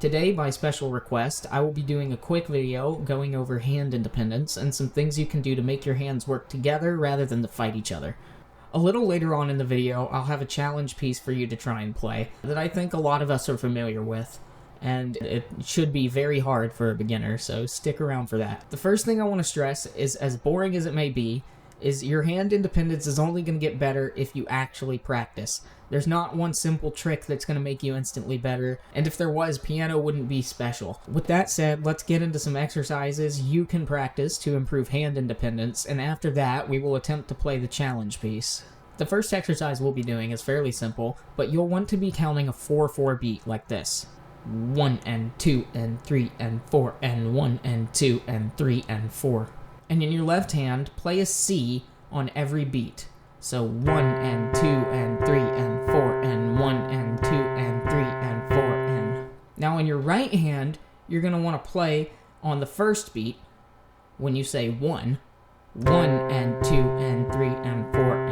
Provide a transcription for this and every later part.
Today, by special request, I will be doing a quick video going over hand independence and some things you can do to make your hands work together rather than to fight each other. A little later on in the video, I'll have a challenge piece for you to try and play that I think a lot of us are familiar with, and it should be very hard for a beginner, so stick around for that. The first thing I want to stress is, as boring as it may be, is your hand independence is only going to get better if you actually practice. There's not one simple trick that's going to make you instantly better, and if there was, piano wouldn't be special. With that said, let's get into some exercises you can practice to improve hand independence, and after that, we will attempt to play the challenge piece. The first exercise we'll be doing is fairly simple, but you'll want to be counting a 4-4 beat like this. 1 and 2 and 3 and 4 and 1 and 2 and 3 and 4. And in your left hand, play a C on every beat. So 1 and 2 and 3 and 4 and 1 and 2 and 3 and 4 and... Now in your right hand, you're going to want to play on the first beat when you say 1 and 2 and 3 and 4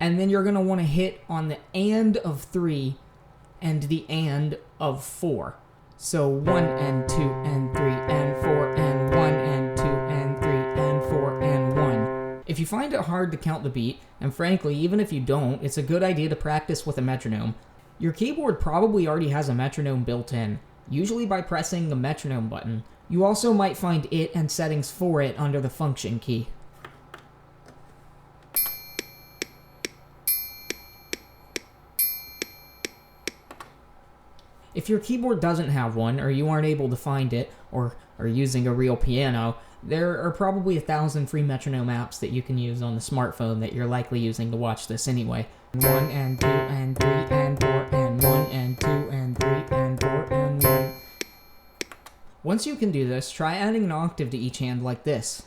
and then you're going to want to hit on the and of 3 and the and of 4. So 1 and 2 and 3 and 4 and 1 and 2 and 3 and 4 and 1. If you find it hard to count the beat, and frankly, even if you don't, it's a good idea to practice with a metronome. Your keyboard probably already has a metronome built in, usually by pressing the metronome button. You also might find it and settings for it under the function key. If your keyboard doesn't have one, or you aren't able to find it, or are using a real piano, there are probably 1,000 free metronome apps that you can use on the smartphone that you're likely using to watch this anyway. 1 and 2 and 3 and 4 and 1 and 2 and 3 and 4 and 1. Once you can do this, try adding an octave to each hand like this.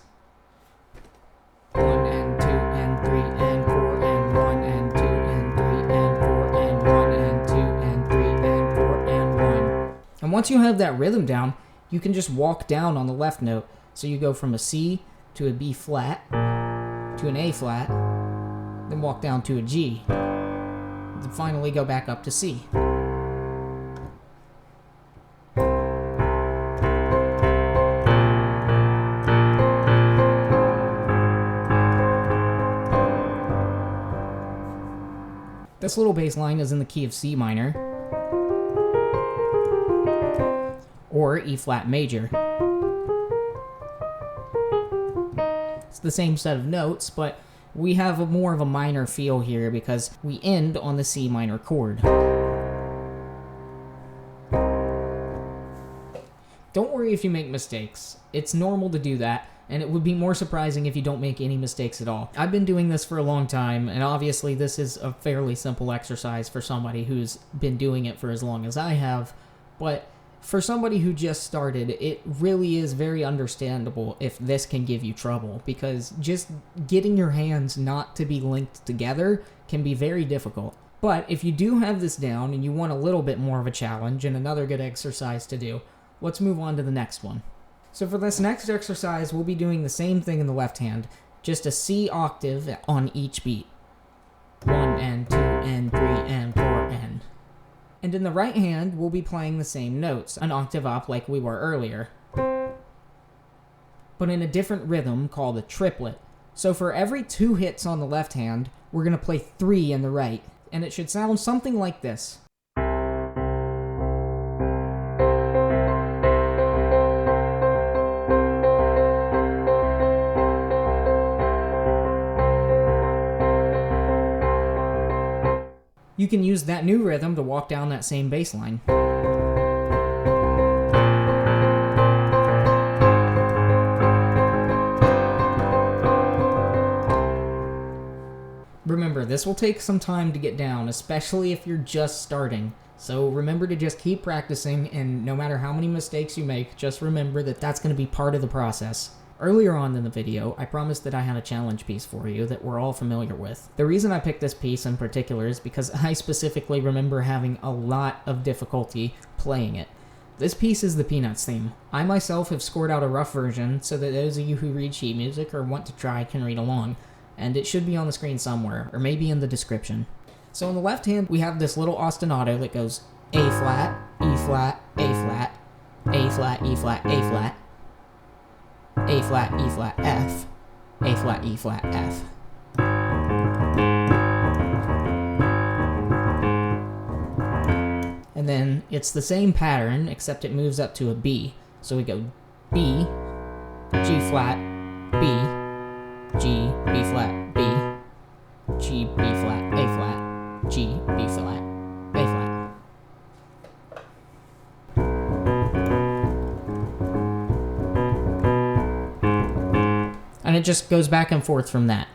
1 and 2 and 3 and 4 and 1 and 2 and 3 and 4 and 1 and 2 and 3 and 4 and 1. And once you have that rhythm down, you can just walk down on the left note. So you go from a C to a B flat, to an A flat, then walk down to a G, then finally go back up to C. This little bass line is in the key of C minor, or E flat major. It's the same set of notes, but we have more of a minor feel here because we end on the C minor chord. Don't worry if you make mistakes. It's normal to do that, and it would be more surprising if you don't make any mistakes at all. I've been doing this for a long time, and obviously this is a fairly simple exercise for somebody who's been doing it for as long as I have, but for somebody who just started, it really is very understandable if this can give you trouble, because just getting your hands not to be linked together can be very difficult. But if you do have this down and you want a little bit more of a challenge and another good exercise to do, let's move on to the next one. So for this next exercise, we'll be doing the same thing in the left hand, just a C octave on each beat. 1 and 2 and 3 and 4 and... And in the right hand, we'll be playing the same notes, an octave up like we were earlier, but in a different rhythm called a triplet. So for every 2 hits on the left hand, we're going to play 3 in the right, and it should sound something like this. You can use that new rhythm to walk down that same bass line. Remember, this will take some time to get down, especially if you're just starting. So remember to just keep practicing, and no matter how many mistakes you make, just remember that that's going to be part of the process. Earlier on in the video, I promised that I had a challenge piece for you that we're all familiar with. The reason I picked this piece in particular is because I specifically remember having a lot of difficulty playing it. This piece is the Peanuts theme. I myself have scored out a rough version so that those of you who read sheet music or want to try can read along, and it should be on the screen somewhere, or maybe in the description. So on the left hand, we have this little ostinato that goes A flat, E flat, A flat, A flat, E flat, A flat, A flat, E flat, F, A flat, E flat, F. And then it's the same pattern, except it moves up to a B. So we go B, G flat, B, G, B flat, B, G, B flat, A flat, G, B flat, A flat. And it just goes back and forth from that.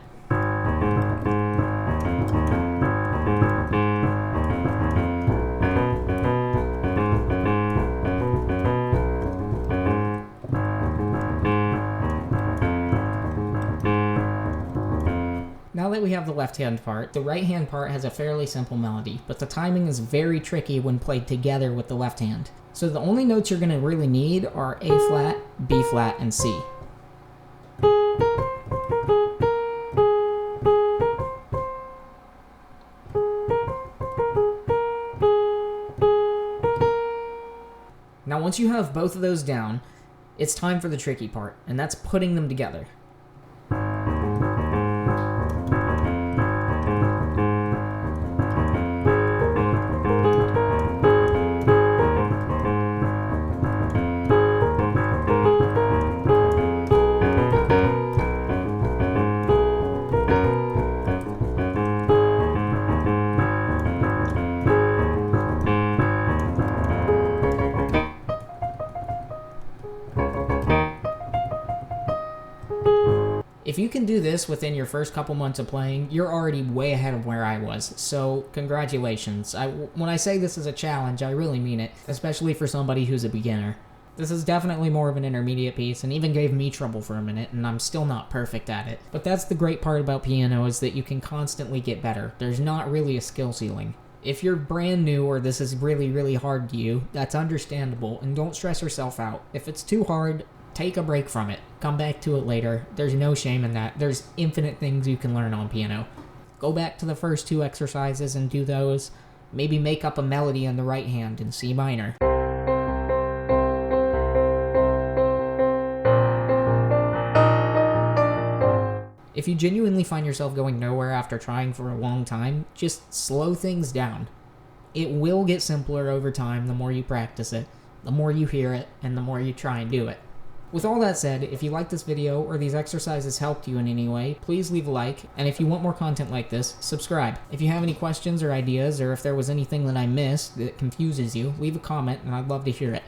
Now that we have the left hand part, the right hand part has a fairly simple melody, but the timing is very tricky when played together with the left hand. So the only notes you're going to really need are A flat, B flat, and C. Now once you have both of those down, it's time for the tricky part, and that's putting them together. If you can do this within your first couple months of playing, you're already way ahead of where I was, so congratulations. When I say this is a challenge, I really mean it, especially for somebody who's a beginner. This is definitely more of an intermediate piece, and even gave me trouble for a minute, and I'm still not perfect at it. But that's the great part about piano, is that you can constantly get better. There's not really a skill ceiling. If you're brand new or this is really, really hard to you, that's understandable, and don't stress yourself out. If it's too hard, take a break from it. Come back to it later. There's no shame in that. There's infinite things you can learn on piano. Go back to the first two exercises and do those. Maybe make up a melody on the right hand in C minor. If you genuinely find yourself going nowhere after trying for a long time, just slow things down. It will get simpler over time the more you practice it, the more you hear it, and the more you try and do it. With all that said, if you like this video or these exercises helped you in any way, please leave a like, and if you want more content like this, subscribe. If you have any questions or ideas, or if there was anything that I missed that confuses you, leave a comment and I'd love to hear it.